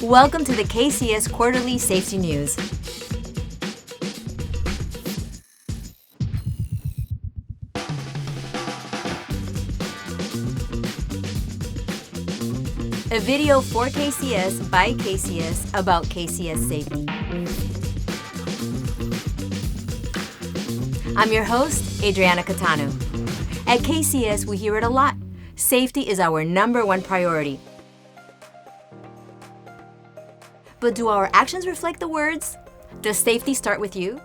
Welcome to the KCS Quarterly Safety News. A video for KCS by KCS about KCS safety. I'm your host, Adriana Catano. At KCS, we hear it a lot. Safety is our #1 priority. But do our actions reflect the words? Does safety start with you?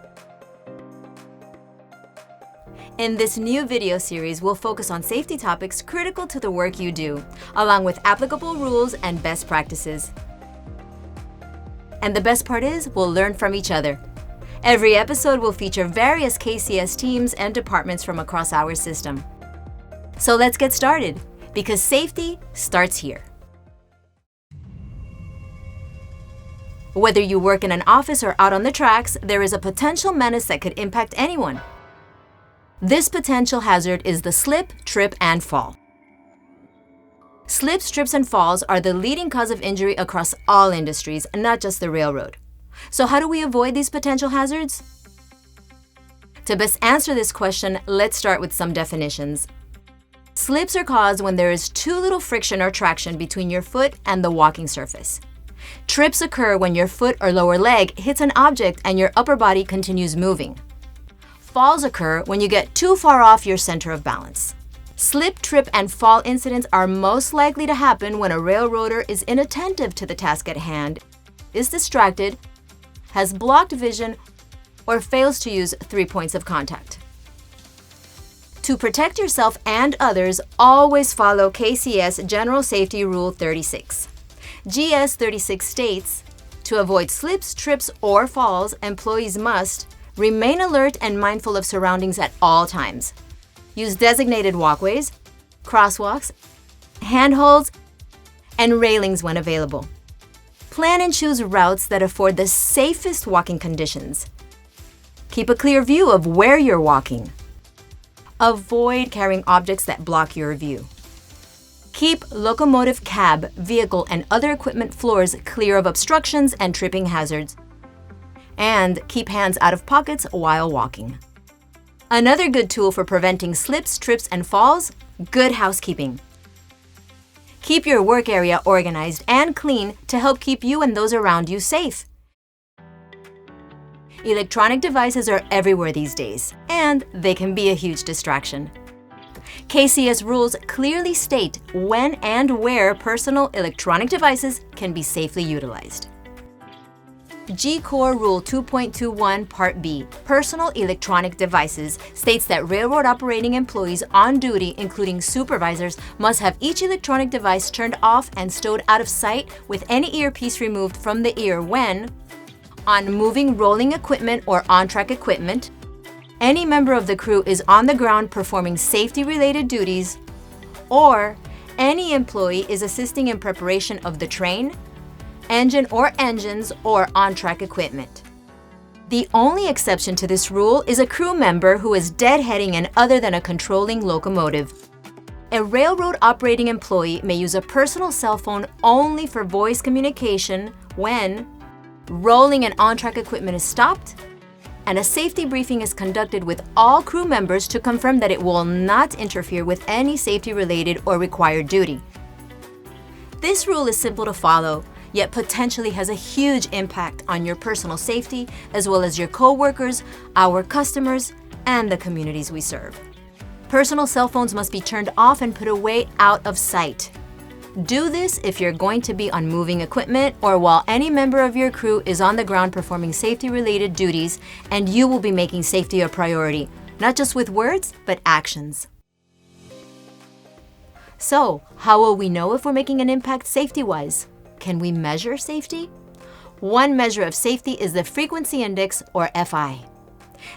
In this new video series, we'll focus on safety topics critical to the work you do, along with applicable rules and best practices. And the best part is, we'll learn from each other. Every episode will feature various KCS teams and departments from across our system. So let's get started, because safety starts here. Whether you work in an office or out on the tracks, there is a potential menace that could impact anyone. This potential hazard is the slip, trip, and fall. Slips, trips, and falls are the leading cause of injury across all industries, not just the railroad. So how do we avoid these potential hazards? To best answer this question, let's start with some definitions. Slips are caused when there is too little friction or traction between your foot and the walking surface. Trips occur when your foot or lower leg hits an object and your upper body continues moving. Falls occur when you get too far off your center of balance. Slip, trip, and fall incidents are most likely to happen when a railroader is inattentive to the task at hand, is distracted, has blocked vision, or fails to use 3 points of contact. To protect yourself and others, always follow KCS General Safety Rule 36. GS 36 states, to avoid slips, trips, or falls, employees must remain alert and mindful of surroundings at all times. Use designated walkways, crosswalks, handholds, and railings when available. Plan and choose routes that afford the safest walking conditions. Keep a clear view of where you're walking. Avoid carrying objects that block your view. Keep locomotive cab, vehicle, and other equipment floors clear of obstructions and tripping hazards. And keep hands out of pockets while walking. Another good tool for preventing slips, trips, and falls: good housekeeping. Keep your work area organized and clean to help keep you and those around you safe. Electronic devices are everywhere these days, and they can be a huge distraction. KCS rules clearly state when and where personal electronic devices can be safely utilized. G-Core Rule 2.21 Part B, Personal Electronic Devices, states that railroad operating employees on duty, including supervisors, must have each electronic device turned off and stowed out of sight with any earpiece removed from the ear when on moving rolling equipment or on-track equipment, any member of the crew is on the ground performing safety-related duties, or any employee is assisting in preparation of the train, engine or engines, or on-track equipment. The only exception to this rule is a crew member who is deadheading and other than a controlling locomotive. A railroad operating employee may use a personal cell phone only for voice communication when rolling and on-track equipment is stopped, and a safety briefing is conducted with all crew members to confirm that it will not interfere with any safety-related or required duty. This rule is simple to follow, yet potentially has a huge impact on your personal safety, as well as your co-workers, our customers, and the communities we serve. Personal cell phones must be turned off and put away out of sight. Do this if you're going to be on moving equipment or while any member of your crew is on the ground performing safety-related duties, and you will be making safety a priority, not just with words, but actions. So, how will we know if we're making an impact safety-wise? Can we measure safety? One measure of safety is the frequency index, or FI.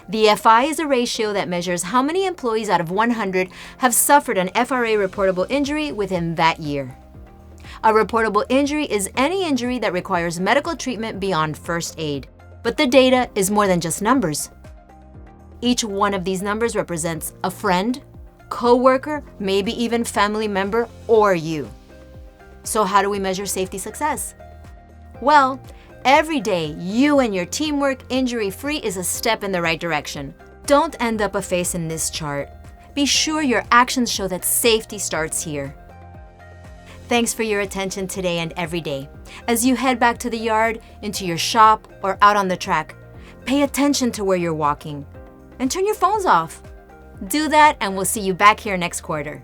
The FI is a ratio that measures how many employees out of 100 have suffered an FRA reportable injury within that year. A reportable injury is any injury that requires medical treatment beyond first aid. But the data is more than just numbers. Each one of these numbers represents a friend, co-worker, maybe even family member, or you. So how do we measure safety success? Well, every day, you and your teamwork injury-free is a step in the right direction. Don't end up a face in this chart. Be sure your actions show that safety starts here. Thanks for your attention today and every day. As you head back to the yard, into your shop, or out on the track, pay attention to where you're walking and turn your phones off. Do that, and we'll see you back here next quarter.